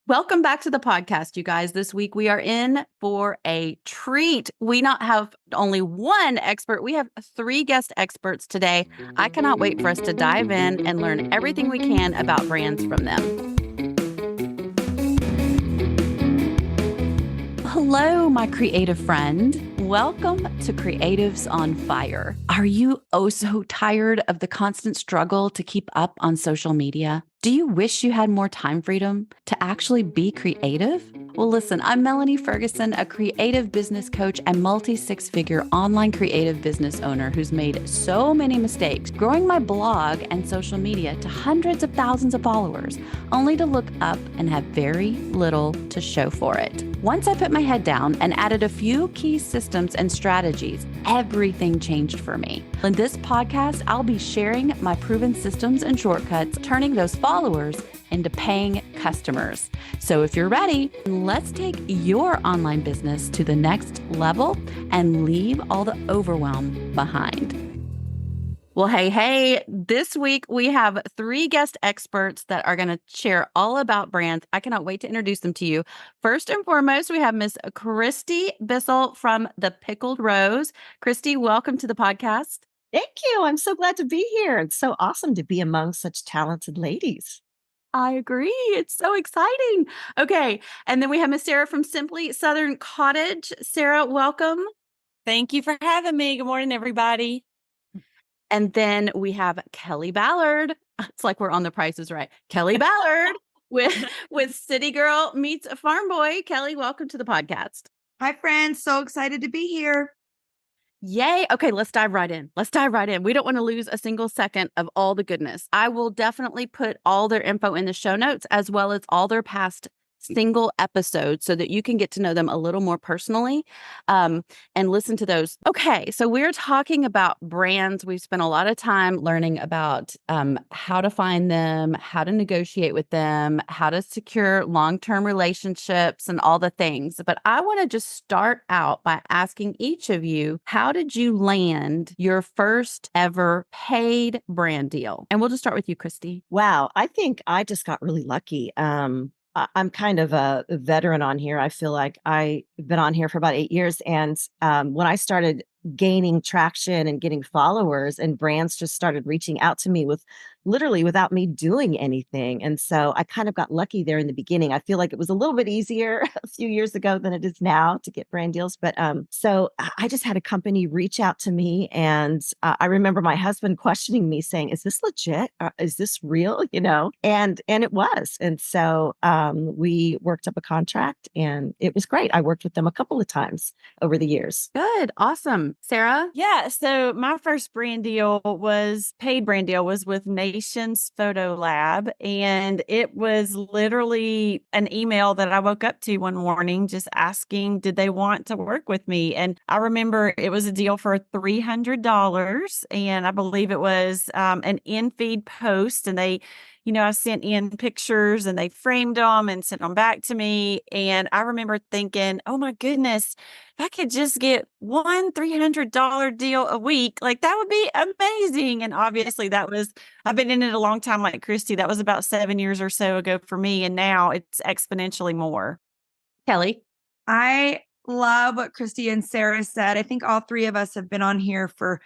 Welcome back to the podcast, you guys. This week we are in for a treat. We not have only one expert, we have three guest experts today. I cannot wait for us to dive in and learn everything we can about brands from them. Hello, my creative friend. Welcome to Creatives on Fire. Are you oh so tired of the constant struggle to keep up on social media? Do you wish you had more time freedom to actually be creative? Well, listen, I'm Melanie Ferguson, a creative business coach and multi-six-figure online creative business owner who's made so many mistakes growing my blog and social media to hundreds of thousands of followers, only to look up and have very little to show for it. Once I put my head down and added a few key systems and strategies, everything changed for me. In this podcast, I'll be sharing my proven systems and shortcuts, turning those followers into paying customers. So if you're ready, let's take your online business to the next level and leave all the overwhelm behind. Well, hey, this week we have three guest experts that are going to share all about brands. I cannot wait to introduce them to you. First and foremost, we have Miss Kristi Bissell from the Pickled Rose. Kristi, welcome to the podcast. Thank you. I'm so glad to be here. It's so awesome to be among such talented ladies. I agree. It's so exciting. Okay. And then we have Miss Sarah from Simply Southern Cottage. Sarah, welcome. Thank you for having me. Good morning, everybody. And then we have Kelly Ballard. It's like we're on The Price is Right. Kelly Ballard with CityGirl meets FarmBoy. Kelly, welcome to the podcast. Hi, friends. So excited to be here. Yay. Okay, let's dive right in. We don't want to lose a single second of all the goodness. I will definitely put all their info in the show notes as well as all their past single episodes so that you can get to know them a little more personally and listen to those. Okay, so we're talking about brands. We've spent a lot of time learning about how to find them, how to negotiate with them, how to secure long-term relationships and all the things. But I want to just start out by asking each of you, how did you land your first ever paid brand deal? And we'll just start with you, Kristi. Wow. I think I just got really lucky. I'm kind of a veteran on here. I feel like I've been on here for about 8 years. And when I started gaining traction and getting followers, and brands just started reaching out to me with literally without me doing anything. And so I kind of got lucky there in the beginning. I feel like it was a little bit easier a few years ago than it is now to get brand deals. But so I just had a company reach out to me. And I remember my husband questioning me saying, is this legit? Is this real? And it was. And so we worked up a contract and it was great. I worked with them a couple of times over the years. Good. Awesome. Sarah? Yeah. So my first paid brand deal was with Nations Photo Lab. And it was literally an email that I woke up to one morning just asking, did they want to work with me? And I remember it was a deal for $300. And I believe it was an in-feed post. And I sent in pictures and they framed them and sent them back to me. And I remember thinking, oh my goodness, if I could just get one $300 deal a week, like that would be amazing. And obviously I've been in it a long time, like Kristi, that was about 7 years or so ago for me. And now it's exponentially more. Kelly? I love what Kristi and Sarah said. I think all three of us have been on here for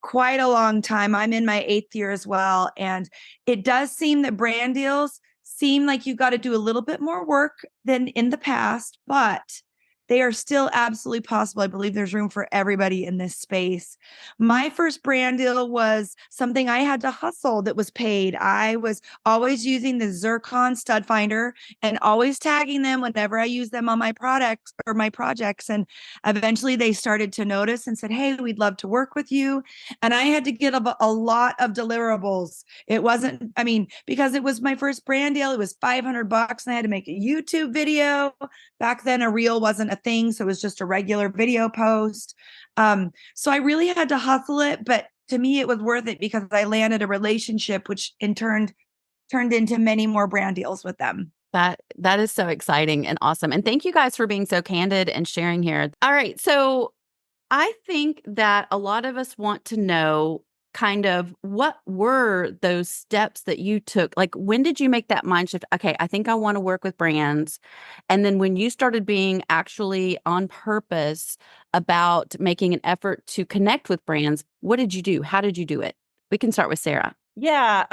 quite a long time. I'm in my 8th year as well. And it does seem that brand deals seem like you got to do a little bit more work than in the past, but they are still absolutely possible. I believe there's room for everybody in this space. My first brand deal was something I had to hustle that was paid. I was always using the Zircon stud finder and always tagging them whenever I use them on my products or my projects. And eventually they started to notice and said, hey, we'd love to work with you. And I had to get a lot of deliverables. It wasn't, because it was my first brand deal, it was $500 and I had to make a YouTube video. Back then a reel wasn't a thing. So it was just a regular video post. So I really had to hustle it, but to me, it was worth it because I landed a relationship, which in turn turned into many more brand deals with them. That is so exciting and awesome. And thank you guys for being so candid and sharing here. All right. So I think that a lot of us want to know what were those steps that you took? Like, when did you make that mind shift? Okay, I think I want to work with brands. And then when you started being actually on purpose about making an effort to connect with brands, what did you do? How did you do it? We can start with Sarah. Yeah.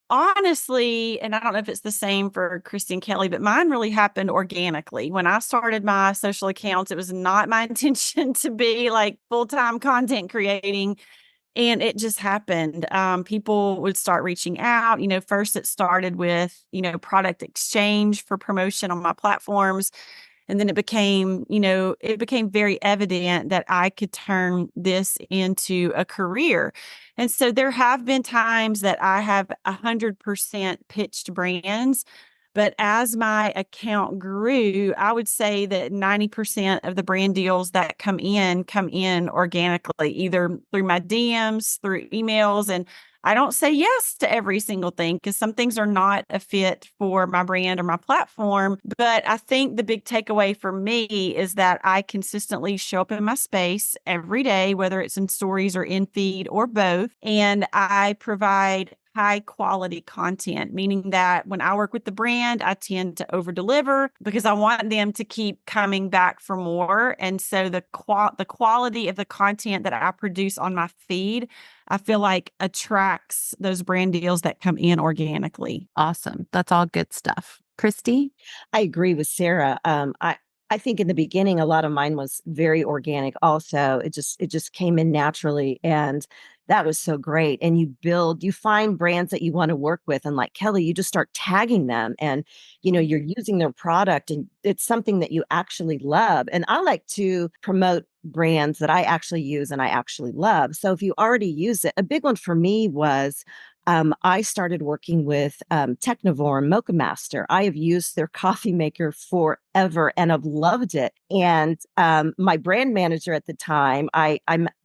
Honestly, and I don't know if it's the same for Kristi and Kelly, but mine really happened organically. When I started my social accounts, it was not my intention to be like full-time content creating. And it just happened. People would start reaching out. First it started with, product exchange for promotion on my platforms. And then it became very evident that I could turn this into a career. And so there have been times that I have 100% pitched brands. But as my account grew, I would say that 90% of the brand deals that come in organically, either through my DMs, through emails. And I don't say yes to every single thing because some things are not a fit for my brand or my platform. But I think the big takeaway for me is that I consistently show up in my space every day, whether it's in stories or in feed or both. And I provide high quality content, meaning that when I work with the brand, I tend to over deliver because I want them to keep coming back for more. And so the quality of the content that I produce on my feed, I feel like attracts those brand deals that come in organically. Awesome. That's all good stuff. Kristi? I agree with Sarah. I think in the beginning, a lot of mine was very organic. Also, it just came in naturally, and that was so great. And you find brands that you want to work with, and like Kelly, you just start tagging them, and you're using their product, and it's something that you actually love. And I like to promote brands that I actually use and I actually love. So if you already use it, a big one for me was I started working with Technivore and Mocha Master. I have used their coffee maker forever and have loved it. And my brand manager at the time,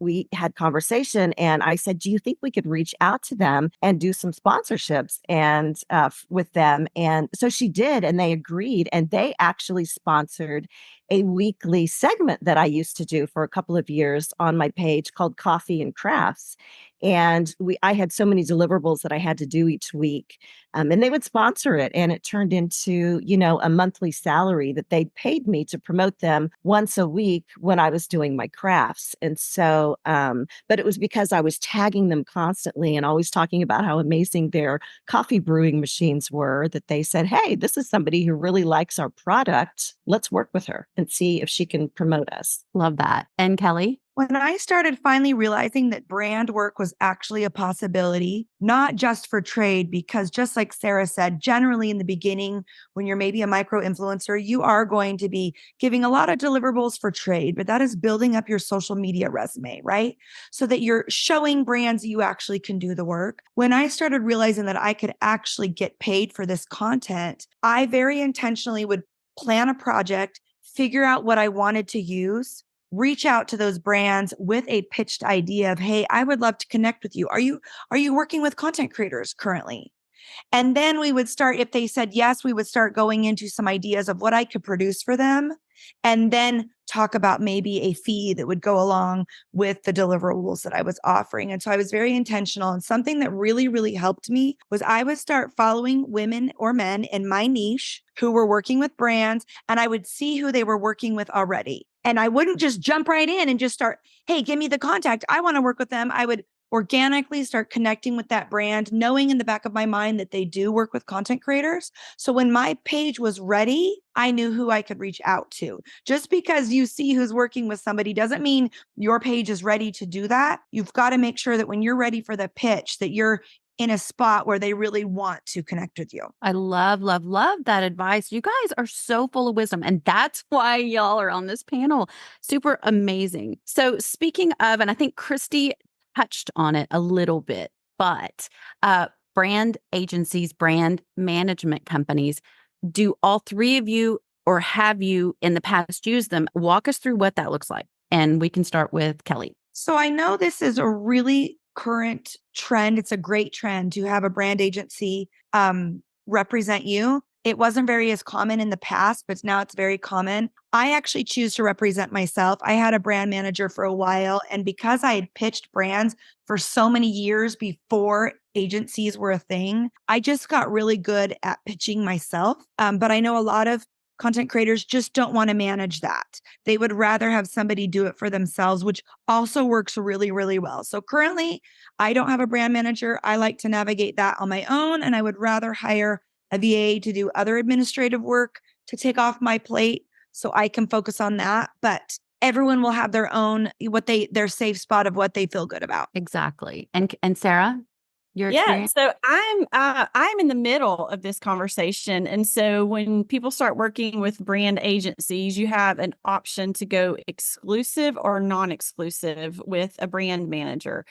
we had conversation, and I said, "Do you think we could reach out to them and do some sponsorships and with them?" And so she did, and they agreed, and they actually sponsored a weekly segment that I used to do for a couple of years on my page called Coffee and Crafts. And I had so many deliverables that I had to do each week. And they would sponsor it. And it turned into, a monthly salary that they paid me to promote them once a week when I was doing my crafts. And so, but it was because I was tagging them constantly and always talking about how amazing their coffee brewing machines were, that they said, "Hey, this is somebody who really likes our product. Let's work with her and see if she can promote us." Love that. And Kelly? When I started finally realizing that brand work was actually a possibility, not just for trade, because just like Sarah said, generally in the beginning, when you're maybe a micro influencer, you are going to be giving a lot of deliverables for trade, but that is building up your social media resume, right? So that you're showing brands that you actually can do the work. When I started realizing that I could actually get paid for this content, I very intentionally would plan a project, figure out what I wanted to use, reach out to those brands with a pitched idea of, "Hey, I would love to connect with you. Are you working with content creators currently?" And then we would start, if they said yes, we would start going into some ideas of what I could produce for them, and then talk about maybe a fee that would go along with the deliverables that I was offering. And so I was very intentional. And something that really, really helped me was I would start following women or men in my niche who were working with brands, and I would see who they were working with already. And I wouldn't just jump right in and just start, "Hey, give me the contact. I want to work with them." I would organically start connecting with that brand, knowing in the back of my mind that they do work with content creators. So when my page was ready, I knew who I could reach out to. Just because you see who's working with somebody doesn't mean your page is ready to do that. You've got to make sure that when you're ready for the pitch, that you're in a spot where they really want to connect with you. I love, love, love that advice. You guys are so full of wisdom, and that's why y'all are on this panel. Super amazing. So speaking of, and I think Kristi touched on it a little bit, but brand agencies, brand management companies, do all three of you, or have you in the past used them? Walk us through what that looks like. And we can start with Kelly. So I know this is a really current trend. It's a great trend to have a brand agency represent you. It wasn't very as common in the past, but now it's very common. I actually choose to represent myself. I had a brand manager for a while, and because I had pitched brands for so many years before agencies were a thing, I just got really good at pitching myself. But I know a lot of content creators just don't want to manage that. They would rather have somebody do it for themselves, which also works really, really well. So currently, I don't have a brand manager. I like to navigate that on my own, and I would rather hire a VA to do other administrative work to take off my plate so I can focus on that. But everyone will have their own, their safe spot of what they feel good about. Exactly. And Sarah, your Yeah, experience? so I'm in the middle of this conversation, and so when people start working with brand agencies, you have an option to go exclusive or non-exclusive with a brand manager.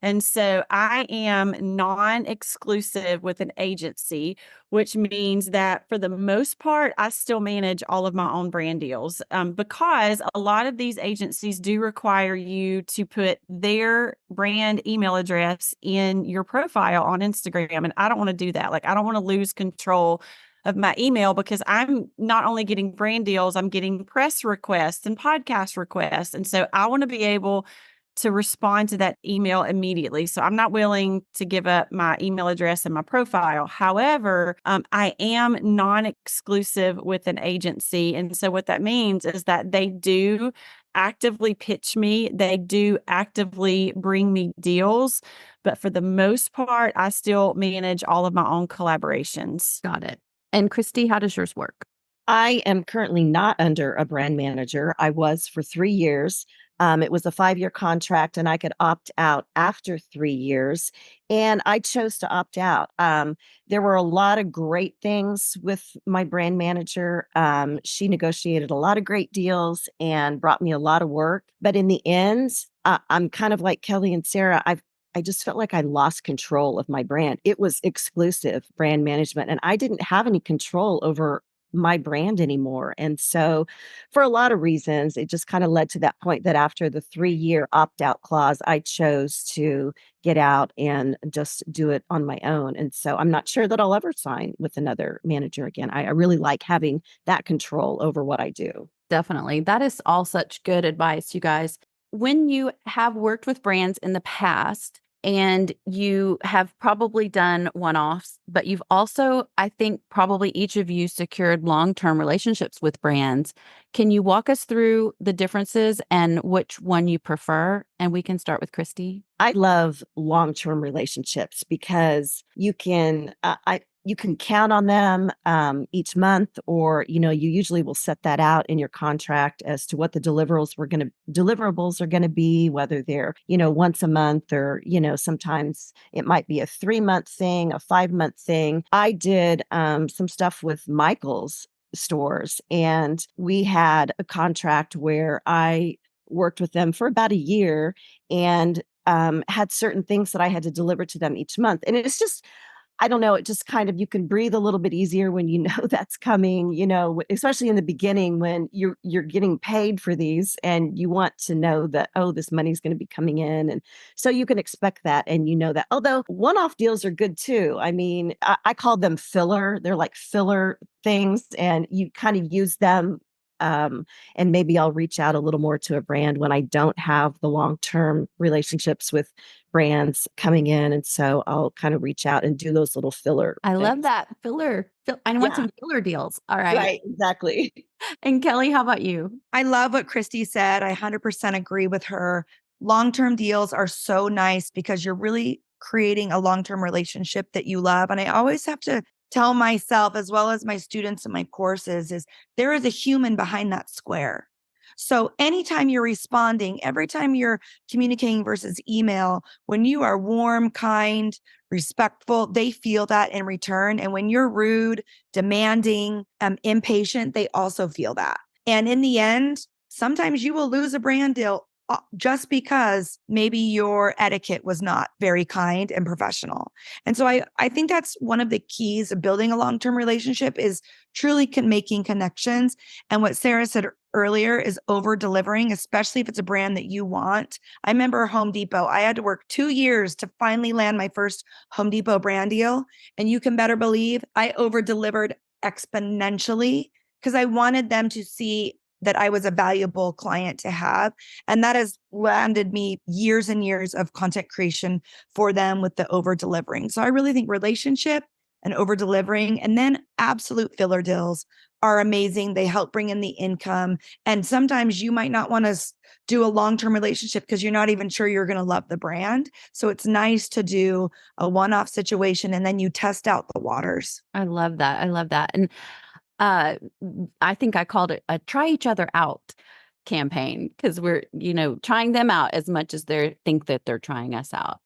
And so I am non-exclusive with an agency, which means that for the most part, I still manage all of my own brand deals, because a lot of these agencies do require you to put their brand email address in your profile on Instagram. And I don't want to do that. Like, I don't want to lose control of my email because I'm not only getting brand deals, I'm getting press requests and podcast requests. And so I want to be able to respond to that email immediately. So I'm not willing to give up my email address and my profile. However, I am non-exclusive with an agency. And so what that means is that they do actively pitch me. They do actively bring me deals. But for the most part, I still manage all of my own collaborations. Got it. And Kristi, how does yours work? I am currently not under a brand manager. I was for 3 years. It was a 5-year contract, and I could opt out after 3 years. And I chose to opt out. There were a lot of great things with my brand manager. She negotiated a lot of great deals and brought me a lot of work. But in the end, I'm kind of like Kelly and Sarah. I just felt like I lost control of my brand. It was exclusive brand management, and I didn't have any control over my brand anymore. And so for a lot of reasons, it just kind of led to that point that after the 3-year opt-out clause, I chose to get out and just do it on my own. And so I'm not sure that I'll ever sign with another manager again. I really like having that control over what I do. Definitely. That is all such good advice, you guys. When you have worked with brands in the past and you have probably done one-offs, but you've also, I think, probably each of you secured long-term relationships with brands. Can you walk us through the differences and which one you prefer? And we can start with Kristi. I love long-term relationships because you can you can count on them each month, or you usually will set that out in your contract as to what the deliverables are gonna be, whether they're once a month, or sometimes it might be a 3-month thing, a 5-month thing. I did some stuff with Michael's stores, and we had a contract where I worked with them for about a year and had certain things that I had to deliver to them each month. And it's just, I don't know, it just kind of, you can breathe a little bit easier when you know that's coming, especially in the beginning when you're getting paid for these and you want to know that, oh, this money's going to be coming in. And so you can expect that. And that, although one-off deals are good too. I mean, I call them filler. They're like filler things, and you kind of use them. And maybe I'll reach out a little more to a brand when I don't have the long-term relationships with brands coming in. And so I'll kind of reach out and do those little filler. I love things. that. Filler. I want some filler deals. All right. Right, exactly. And Kelly, how about you? I love what Kristi said. I 100% agree with her. Long-term deals are so nice because you're really creating a long-term relationship that you love. And I always have to tell myself, as well as my students in my courses, is there is a human behind that square. So anytime you're responding, every time you're communicating versus email, when you are warm, kind, respectful, they feel that in return. And when you're rude, demanding, impatient, they also feel that. And in the end, sometimes you will lose a brand deal just because maybe your etiquette was not very kind and professional. And so I think that's one of the keys of building a long-term relationship is truly making connections. And what Sarah said earlier is over delivering, especially if it's a brand that you want. I remember Home Depot. I had to work 2 years to finally land my first Home Depot brand deal. And you can better believe I over delivered exponentially because I wanted them to see that I was a valuable client to have. And that has landed me years and years of content creation for them with the over delivering. So I really think relationship and over delivering, and then absolute filler deals are amazing. They help bring in the income. And sometimes you might not want to do a long-term relationship because you're not even sure you're going to love the brand. So it's nice to do a one-off situation and then you test out the waters. I love that. I love that. And I think I called it a try each other out campaign because we're, trying them out as much as they think that they're trying us out.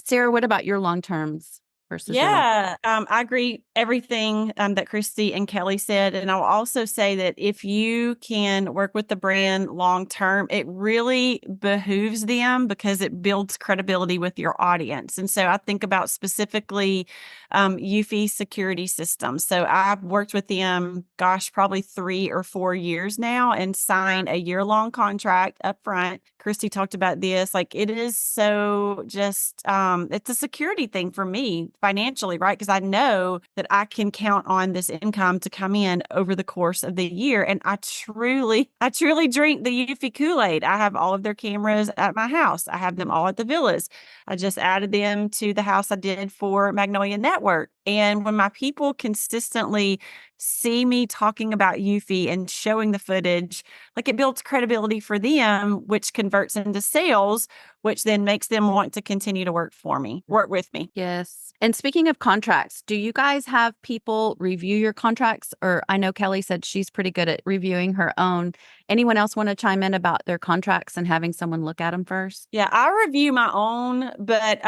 Sarah, what about your long terms versus your long? I agree everything that Kristi and Kelly said. And I'll also say that if you can work with the brand long term, it really behooves them because it builds credibility with your audience. And so I think about specifically Eufy security systems. So I've worked with them, probably 3 or 4 years now and signed a year-long contract up front. Kristi talked about this. Like it is so just, it's a security thing for me financially, right? Because I know that I can count on this income to come in over the course of the year. And I truly drink the Eufy Kool-Aid. I have all of their cameras at my house. I have them all at the villas. I just added them to the house I did for Magnolia Network. And when my people consistently see me talking about Eufy and showing the footage, like it builds credibility for them, which converts into sales, which then makes them want to continue to work with me. Yes. And speaking of contracts, do you guys have people review your contracts? Or I know Kelly said she's pretty good at reviewing her own. Anyone else want to chime in about their contracts and having someone look at them first? Yeah, I review my own, but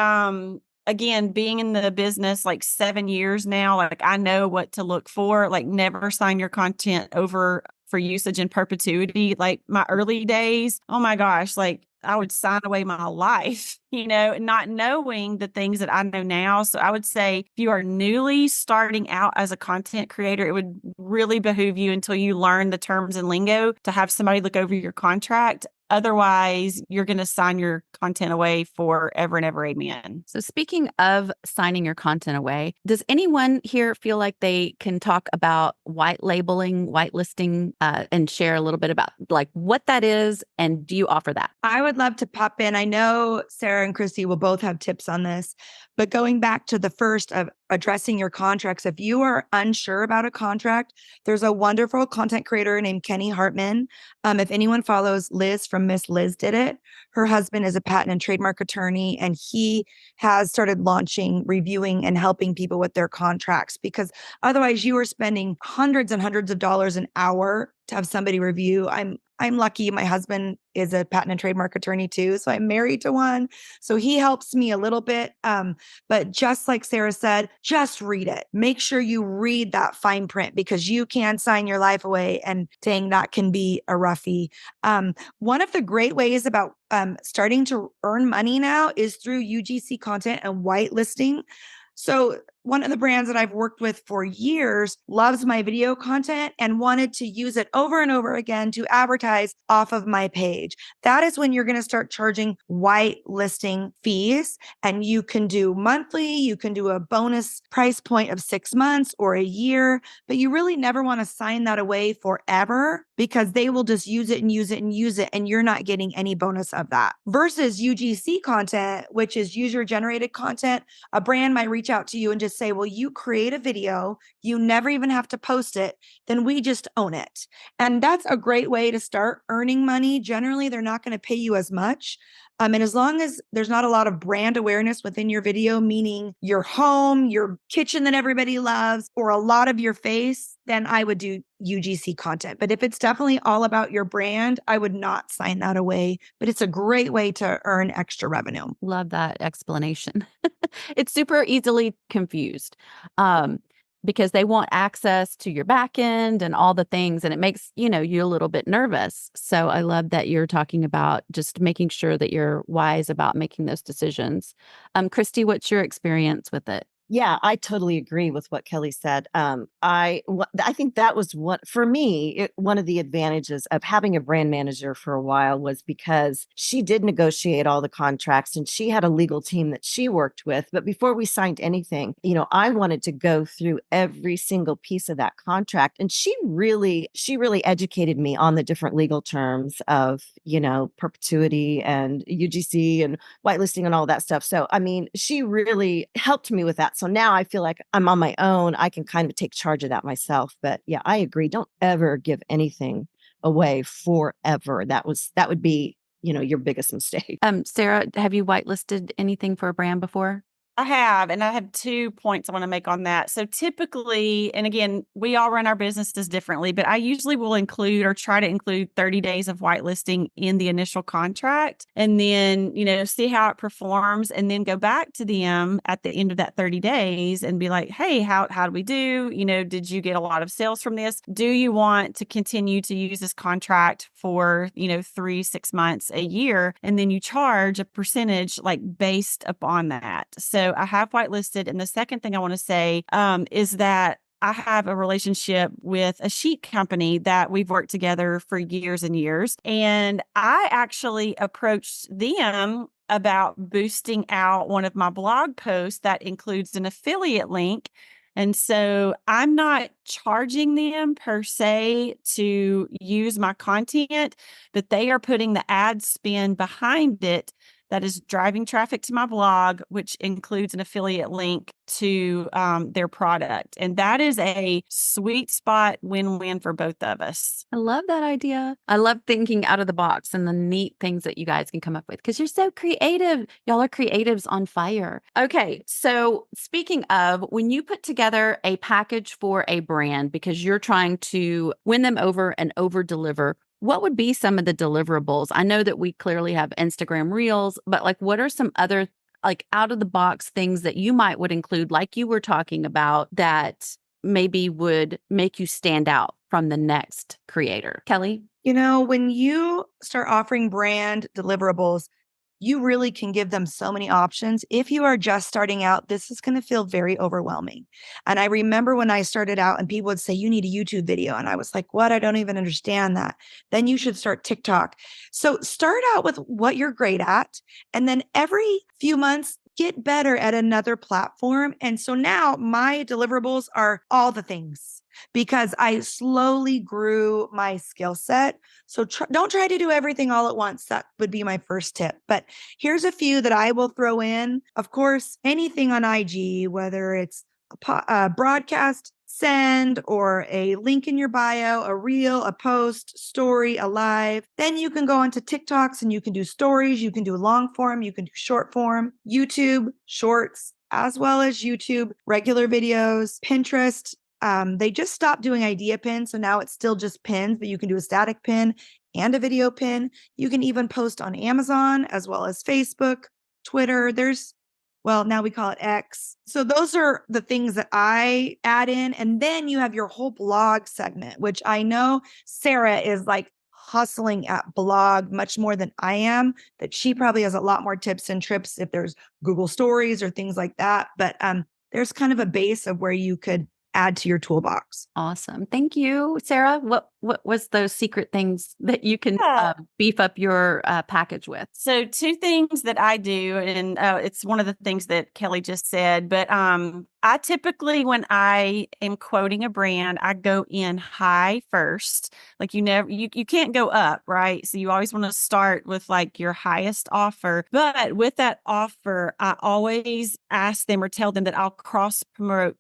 again, being in the business like 7 years now, like I know what to look for. Like never sign your content over for usage in perpetuity. Like my early days, oh my gosh, like I would sign away my life, not knowing the things that I know now. So I would say if you are newly starting out as a content creator, it would really behoove you until you learn the terms and lingo to have somebody look over your contract. Otherwise, you're going to sign your content away forever and ever. Amen. So speaking of signing your content away, does anyone here feel like they can talk about white labeling, whitelisting, and share a little bit about like what that is? And do you offer that? I would love to pop in. I know Sarah and Kristi will both have tips on this, but going back to the first of addressing your contracts, if you are unsure about a contract, there's a wonderful content creator named Kenny Hartman. If anyone follows Liz from Miss Liz Did It, her husband is a patent and trademark attorney, and he has started launching, reviewing, and helping people with their contracts because otherwise you are spending hundreds and hundreds of dollars an hour to have somebody review. I'm lucky. My husband is a patent and trademark attorney too. So I'm married to one. So he helps me a little bit. But just like Sarah said, just read it. Make sure you read that fine print because you can sign your life away. And dang, that can be a roughie. One of the great ways about starting to earn money now is through UGC content and whitelisting. So one of the brands that I've worked with for years loves my video content and wanted to use it over and over again to advertise off of my page. That is when you're going to start charging white listing fees, and you can do monthly, you can do a bonus price point of 6 months or a year, but you really never want to sign that away forever because they will just use it and use it and use it, and you're not getting any bonus of that. Versus UGC content, which is user generated content, a brand might reach out to you and just say, well, you create a video, you never even have to post it, then we just own it. And that's a great way to start earning money. Generally, they're not going to pay you as much. And as long as there's not a lot of brand awareness within your video, meaning your home, your kitchen that everybody loves, or a lot of your face, then I would do UGC content. But if it's definitely all about your brand, I would not sign that away. But it's a great way to earn extra revenue. Love that explanation. It's super easily confused. Because they want access to your back end and all the things, and it makes, you a little bit nervous. So I love that you're talking about just making sure that you're wise about making those decisions. Kristi, what's your experience with it? Yeah, I totally agree with what Kelly said. I think that was what, for me, one of the advantages of having a brand manager for a while was because she did negotiate all the contracts and she had a legal team that she worked with. But before we signed anything, I wanted to go through every single piece of that contract. And she really educated me on the different legal terms of, perpetuity and UGC and whitelisting and all that stuff. So, I mean, she really helped me with that. So now I feel like I'm on my own. I can kind of take charge of that myself. But yeah, I agree. Don't ever give anything away forever. That would be, your biggest mistake. Sarah, have you whitelisted anything for a brand before? I have, and I have 2 points I want to make on that. So typically, and again, we all run our businesses differently, but I usually will include or try to include 30 days of whitelisting in the initial contract and then, see how it performs and then go back to them at the end of that 30 days and be like, hey, how do we do? Did you get a lot of sales from this? Do you want to continue to use this contract for, 3, 6 months, a year? And then you charge a percentage like based upon that. So I have whitelisted. And the second thing I want to say is that I have a relationship with a sheet company that we've worked together for years and years. And I actually approached them about boosting out one of my blog posts that includes an affiliate link. And so I'm not charging them per se to use my content, but they are putting the ad spend behind it that is driving traffic to my blog, which includes an affiliate link to their product. And that is a sweet spot win-win for both of us. I love that idea. I love thinking out of the box and the neat things that you guys can come up with because you're so creative. Y'all are creatives on fire. Okay. So speaking of, when you put together a package for a brand because you're trying to win them over and over deliver, what would be some of the deliverables? I know that we clearly have Instagram Reels, but like what are some other like out of the box things that you would include, like you were talking about, that maybe would make you stand out from the next creator? Kelly? When you start offering brand deliverables, you really can give them so many options. If you are just starting out, this is going to feel very overwhelming. And I remember when I started out and people would say, you need a YouTube video. And I was like, what? I don't even understand that. Then you should start TikTok. So start out with what you're great at. And then every few months, get better at another platform. And so now my deliverables are all the things because I slowly grew my skill set. So don't try to do everything all at once. That would be my first tip. But here's a few that I will throw in. Of course, anything on IG, whether it's a broadcast, send, or a link in your bio, a reel, a post, story, a live. Then you can go onto TikToks and you can do stories. You can do long form. You can do short form, YouTube shorts, as well as YouTube regular videos, Pinterest. They just stopped doing idea pins. So now it's still just pins, but you can do a static pin and a video pin. You can even post on Amazon as well as Facebook, Twitter. Now we call it X. So those are the things that I add in. And then you have your whole blog segment, which I know Sarah is like hustling at blog much more than I am, that she probably has a lot more tips and trips if there's Google stories or things like that. But there's kind of a base of where you could add to your toolbox. Awesome. Thank you, Sarah. What was those secret things that you can beef up your package with? So 2 things that I do, and it's one of the things that Kelly just said, but I typically, when I am quoting a brand, I go in high first. Like you can't go up, right? So you always want to start with like your highest offer. But with that offer, I always ask them or tell them that I'll cross promote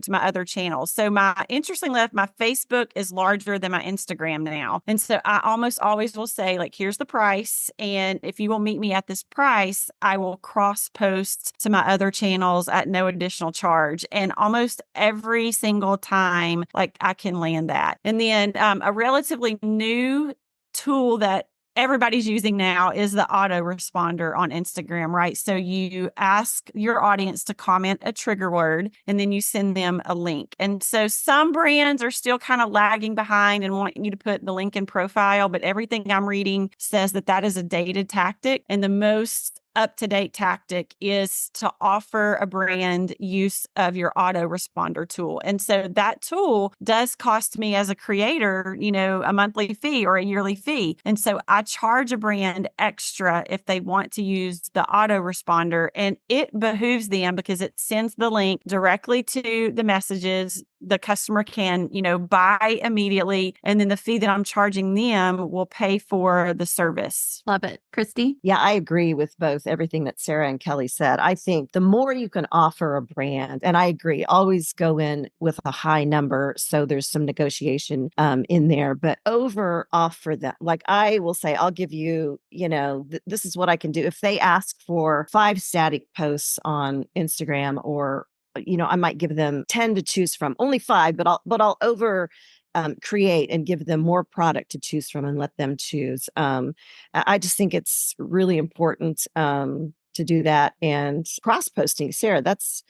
to my other channels. So interestingly enough, my Facebook is larger than my Instagram now. And so I almost always will say, like, here's the price. And if you will meet me at this price, I will cross post to my other channels at no additional charge. And almost every single time, like, I can land that. And then a relatively new tool that everybody's using now is the autoresponder on Instagram, right? So you ask your audience to comment a trigger word and then you send them a link. And so some brands are still kind of lagging behind and want you to put the link in profile, but everything I'm reading says that that is a dated tactic. And the most up-to-date tactic is to offer a brand use of your autoresponder tool. And so that tool does cost me as a creator, a monthly fee or a yearly fee. And so I charge a brand extra if they want to use the autoresponder, and it behooves them because it sends the link directly to the messages. The customer can, buy immediately, and then the fee that I'm charging them will pay for the service. Love it. Kristi? Yeah, I agree with both everything that Sarah and Kelly said. I think the more you can offer a brand, and I agree, always go in with a high number so there's some negotiation in there, but over offer them. Like I will say, I'll give you, this is what I can do. If they ask for 5 static posts on Instagram, or I might give them 10 to choose from, only 5, but I'll over create and give them more product to choose from and let them choose. I just think it's really important to do that. And cross posting, Sarah, that's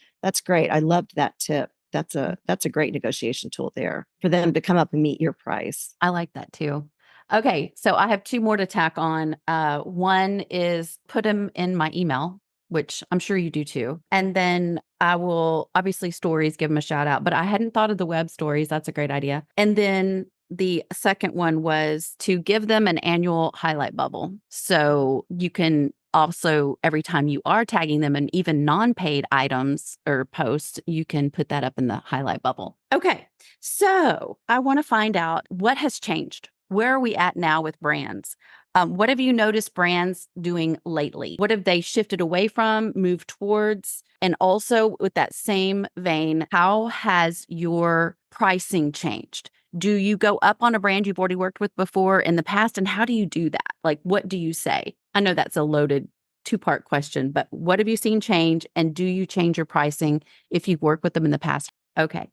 great. I loved that tip. That's a great negotiation tool there for them to come up and meet your price. I like that too. Okay, so I have 2 more to tack on. One is put them in my email, which I'm sure you do too. And then I will, obviously stories, give them a shout out, but I hadn't thought of the web stories. That's a great idea. And then the second one was to give them an annual highlight bubble. So you can also, every time you are tagging them, and even non-paid items or posts, you can put that up in the highlight bubble. Okay, so I want to find out what has changed. Where are we at now with brands? What have you noticed brands doing lately? What have they shifted away from, moved towards? And also with that same vein, how has your pricing changed? Do you go up on a brand you've already worked with before in the past? And how do you do that? Like, what do you say? I know that's a loaded 2-part question, but what have you seen change? And do you change your pricing if you've worked with them in the past? Okay,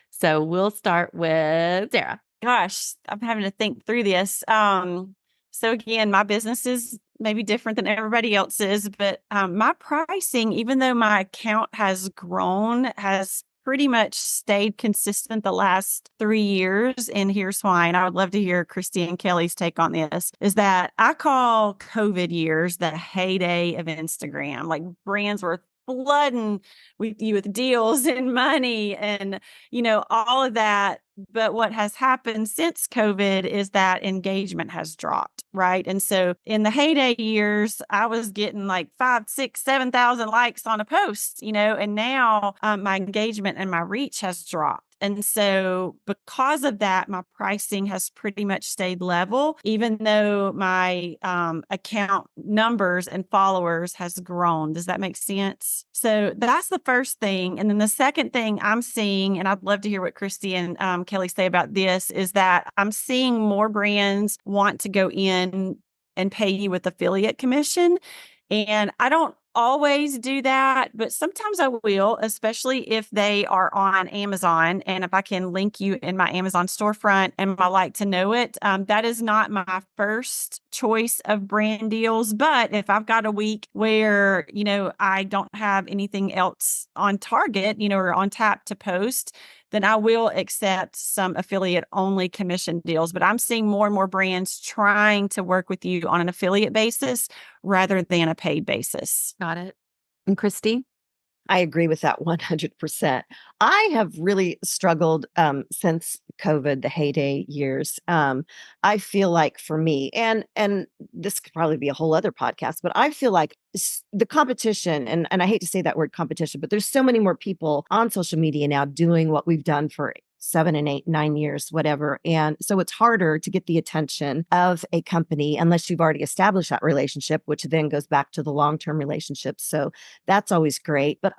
so we'll start with Sarah. Gosh, I'm having to think through this. So again, my business is maybe different than everybody else's, but my pricing, even though my account has grown, has pretty much stayed consistent the last 3 years. And here's why. And I would love to hear Kristi and Kelly's take on this, is that I call COVID years the heyday of Instagram. Like brands were flooding with you with deals and money and, all of that. But what has happened since COVID is that engagement has dropped, right? And so in the heyday years, I was getting like 5, 6, 7,000 likes on a post, and now my engagement and my reach has dropped. And so because of that, my pricing has pretty much stayed level, even though my account numbers and followers has grown. Does that make sense? So that's the first thing. And then the second thing I'm seeing, and I'd love to hear what Kristi and Kelly say about this, is that I'm seeing more brands want to go in and pay you with affiliate commission. And I don't always do that, but sometimes I will, especially if they are on Amazon. And if I can link you in my Amazon storefront and I like to know it, that is not my first choice of brand deals. But if I've got a week where, I don't have anything else on target, or on tap to post, then I will accept some affiliate only commission deals. But I'm seeing more and more brands trying to work with you on an affiliate basis rather than a paid basis. Got it. And Kristi? I agree with that 100%. I have really struggled since COVID, the heyday years. I feel like for me, and this could probably be a whole other podcast, but I feel like the competition, and I hate to say that word competition, but there's so many more people on social media now doing what we've done for 7 and 8, 9 years, whatever. And so it's harder to get the attention of a company unless you've already established that relationship, which then goes back to the long-term relationship. So that's always great. But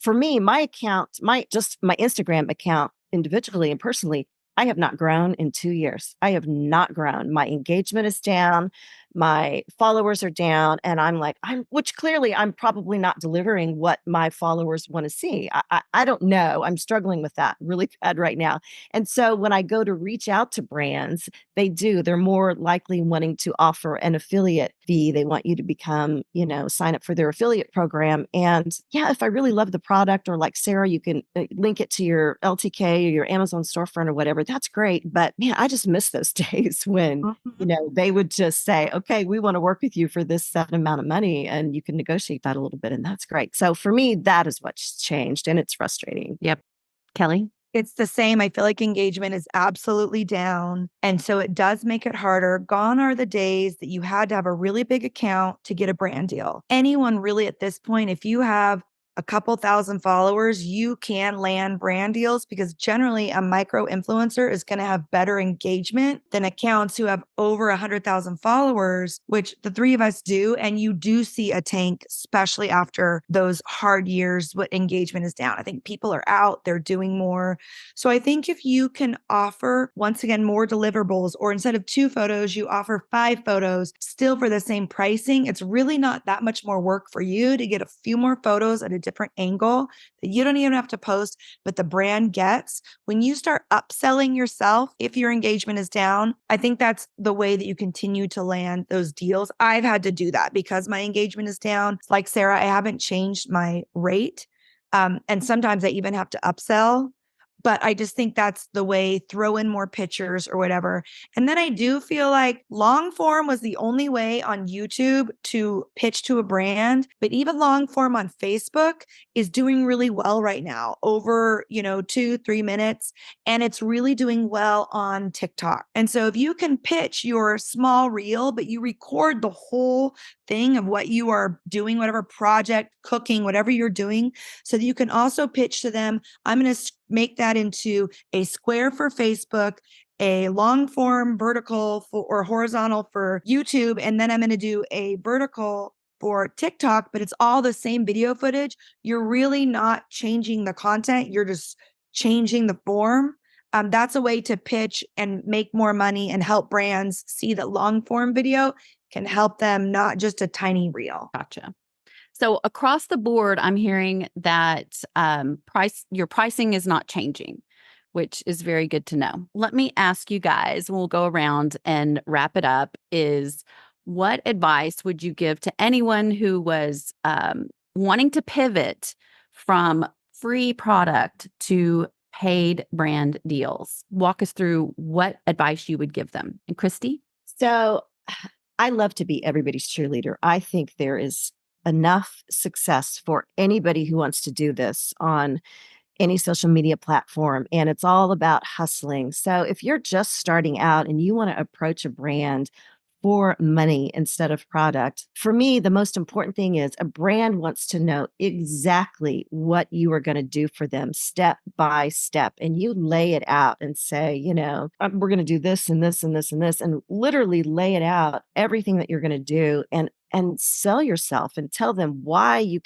for me, my account, my Instagram account individually and personally, I have not grown in 2 years. I have not grown. My engagement is down. My followers are down. And which clearly I'm probably not delivering what my followers want to see. I don't know. I'm struggling with that really bad right now. And so when I go to reach out to brands, they're more likely wanting to offer an affiliate fee. They want you to become, sign up for their affiliate program. And yeah, if I really love the product, or like Sarah, you can link it to your LTK or your Amazon storefront or whatever. That's great. But man, I just miss those days when, they would just say, okay, we want to work with you for this set amount of money, and you can negotiate that a little bit. And that's great. So for me, that is what's changed, and it's frustrating. Yep. Kelly? It's the same. I feel like engagement is absolutely down. And so it does make it harder. Gone are the days that you had to have a really big account to get a brand deal. Anyone really at this point, if you have a couple thousand followers, you can land brand deals because generally a micro influencer is going to have better engagement than accounts who have over 100,000 followers, which the three of us do. And you do see a tank, especially after those hard years, what engagement is down. I think people are out, they're doing more. So I think if you can offer, once again, more deliverables, or instead of 2 photos, you offer 5 photos, still for the same pricing, it's really not that much more work for you to get a few more photos at a different angle that you don't even have to post, but the brand gets. When you start upselling yourself, if your engagement is down, I think that's the way that you continue to land those deals. I've had to do that because my engagement is down. Like Sarah, I haven't changed my rate. And sometimes I even have to upsell. But I just think that's the way, throw in more pictures or whatever. And then I do feel like long form was the only way on YouTube to pitch to a brand. But even long form on Facebook is doing really well right now, over, 2-3 minutes. And it's really doing well on TikTok. And so if you can pitch your small reel, but you record the whole thing of what you are doing, whatever project, cooking, whatever you're doing, so that you can also pitch to them, I'm going to make that into a square for Facebook, a long form vertical or horizontal for YouTube. And then I'm going to do a vertical for TikTok, but it's all the same video footage. You're really not changing the content. You're just changing the form. That's a way to pitch and make more money and help brands see that long form video can help them, not just a tiny reel. Gotcha. So across the board, I'm hearing that your pricing is not changing, which is very good to know. Let me ask you guys, we'll go around and wrap it up, is what advice would you give to anyone who was wanting to pivot from free product to paid brand deals? Walk us through what advice you would give them. And Kristi? So I love to be everybody's cheerleader. I think there is enough success for anybody who wants to do this on any social media platform. And it's all about hustling. So if you're just starting out and you want to approach a brand for money instead of product, for me, the most important thing is a brand wants to know exactly what you are going to do for them step by step. And you lay it out and say, we're going to do this and this and this and this, and literally lay it out, everything that you're going to do, and sell yourself and tell them why you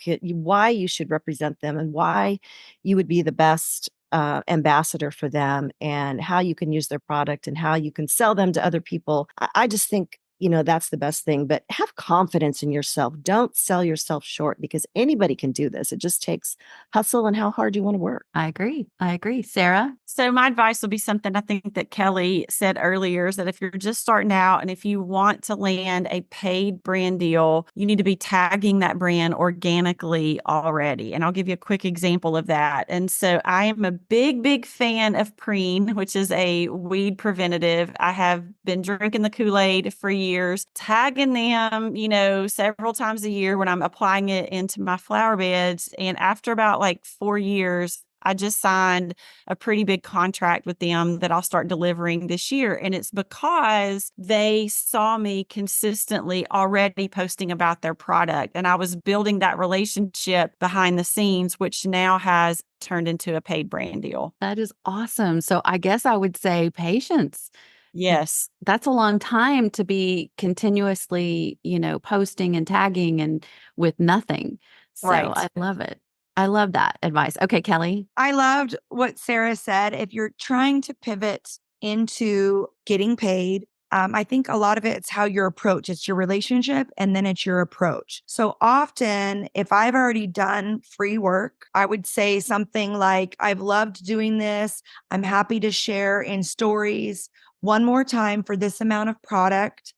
should represent them and why you would be the best ambassador for them, and how you can use their product and how you can sell them to other people. I just think, that's the best thing. But have confidence in yourself. Don't sell yourself short, because anybody can do this. It just takes hustle and how hard you want to work. I agree. Sarah? So my advice will be something I think that Kelly said earlier, is that if you're just starting out and if you want to land a paid brand deal, you need to be tagging that brand organically already. And I'll give you a quick example of that. And so I am a big fan of Preen, which is a weed preventative. I have been drinking the Kool-Aid for years, tagging them, several times a year when I'm applying it into my flower beds. And after about 4 years, I just signed a pretty big contract with them that I'll start delivering this year. And it's because they saw me consistently already posting about their product. And I was building that relationship behind the scenes, which now has turned into a paid brand deal. That is awesome. So I guess I would say patience. Yes. That's a long time to be continuously, posting and tagging and with nothing. So Right. I love it. I love that advice. Okay, Kelly. I loved what Sarah said. If you're trying to pivot into getting paid, I think a lot of it's how your approach. It's your relationship, and then it's your approach. So often, if I've already done free work, I would say something like, I've loved doing this. I'm happy to share in stories one more time for this amount of product.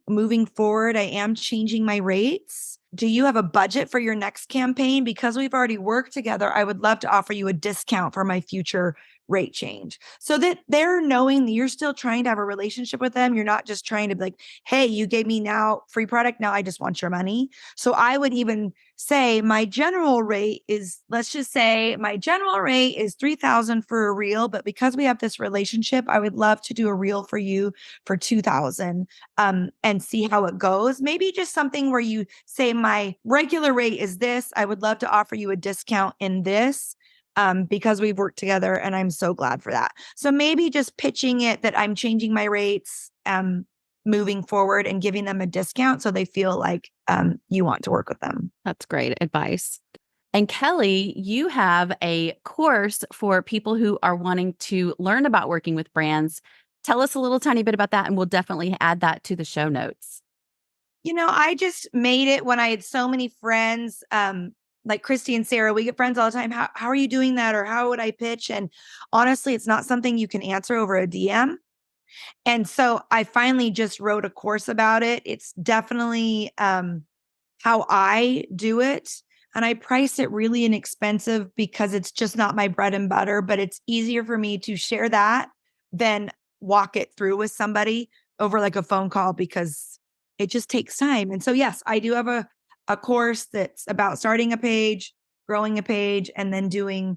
Moving forward, I am changing my rates do you have a budget for your next campaign? Because we've already worked together, I would love to offer you a discount for my future rate change, so that they're knowing that you're still trying to have a relationship with them. You're not just trying to be like, hey, you gave me now free product. Now I just want your money. So I would even say my general rate is, let's just say my general rate is $3,000 for a reel. But because we have this relationship, I would love to do a reel for you for $2,000 and see how it goes. Maybe just something where you say my regular rate is this. I would love to offer you a discount in this. Because we've worked together and I'm so glad for that. So maybe just pitching it that I'm changing my rates moving forward and giving them a discount so they feel like you want to work with them. That's great advice. And Kelly, you have a course for people who are wanting to learn about working with brands. Tell us a little tiny bit about that, and we'll definitely add that to the show notes. I just made it when I had so many friends. Like Kristi and Sarah, we get friends all the time. How are you doing that? Or how would I pitch? And honestly, it's not something you can answer over a DM. And so I finally just wrote a course about it. It's definitely how I do it. And I price it really inexpensive because it's just not my bread and butter, but it's easier for me to share that than walk it through with somebody over like a phone call, because it just takes time. And so, yes, I do have a course that's about starting a page, growing a page, and then doing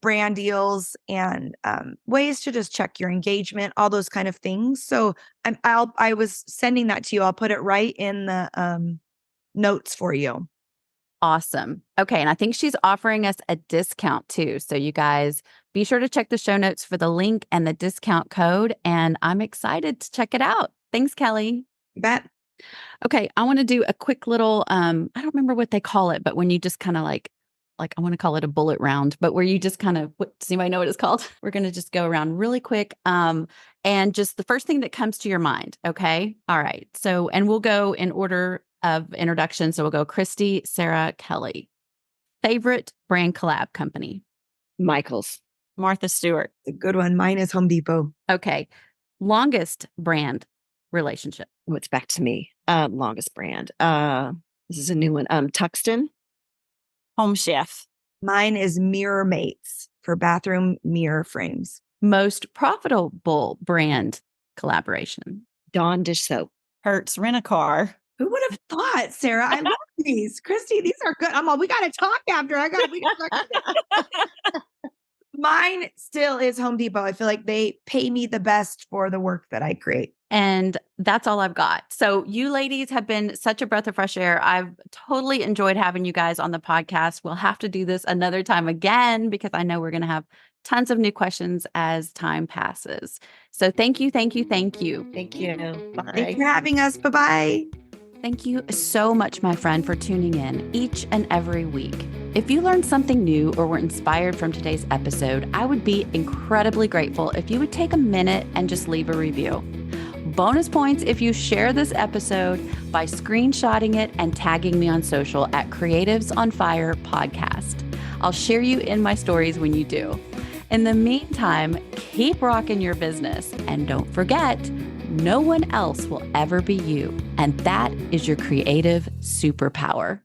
brand deals and ways to just check your engagement, all those kind of things. So I was sending that to you. I'll put it right in the notes for you. Awesome. Okay. And I think she's offering us a discount too. So you guys be sure to check the show notes for the link and the discount code. And I'm excited to check it out. Thanks, Kelly. You bet. Okay, I want to do a quick little, I don't remember what they call it, but when you just kind of like I want to call it a bullet round, but where you just kind of, does anybody know what it's called? We're going to just go around really quick. And just the first thing that comes to your mind. Okay. All right. So, and we'll go in order of introduction. So we'll go Kristi, Sarah, Kelly. Favorite brand collab company? Michael's. Martha Stewart. It's a good one. Mine is Home Depot. Okay. Longest brand relationship? Oh, it's back to me. Longest brand. This is a new one. Tuxton. Home Chef. Mine is Mirror Mates for bathroom mirror frames. Most profitable brand collaboration? Dawn dish soap. Hertz Rent-A-Car. Who would have thought, Sarah? I love these. Kristi, these are good. We got to talk after. We got to talk. Mine still is Home Depot. I feel like they pay me the best for the work that I create. And that's all I've got. So you ladies have been such a breath of fresh air. I've totally enjoyed having you guys on the podcast. We'll have to do this another time again, because I know we're going to have tons of new questions as time passes. So thank you, thank you, thank you. Thank you. Bye. Thanks for having us. Bye-bye. Thank you so much, my friend, for tuning in each and every week. If you learned something new or were inspired from today's episode, I would be incredibly grateful if you would take a minute and just leave a review. Bonus points if you share this episode by screenshotting it and tagging me on social at Creatives on Fire Podcast. I'll share you in my stories when you do. In the meantime, keep rocking your business, and don't forget, no one else will ever be you. And that is your creative superpower.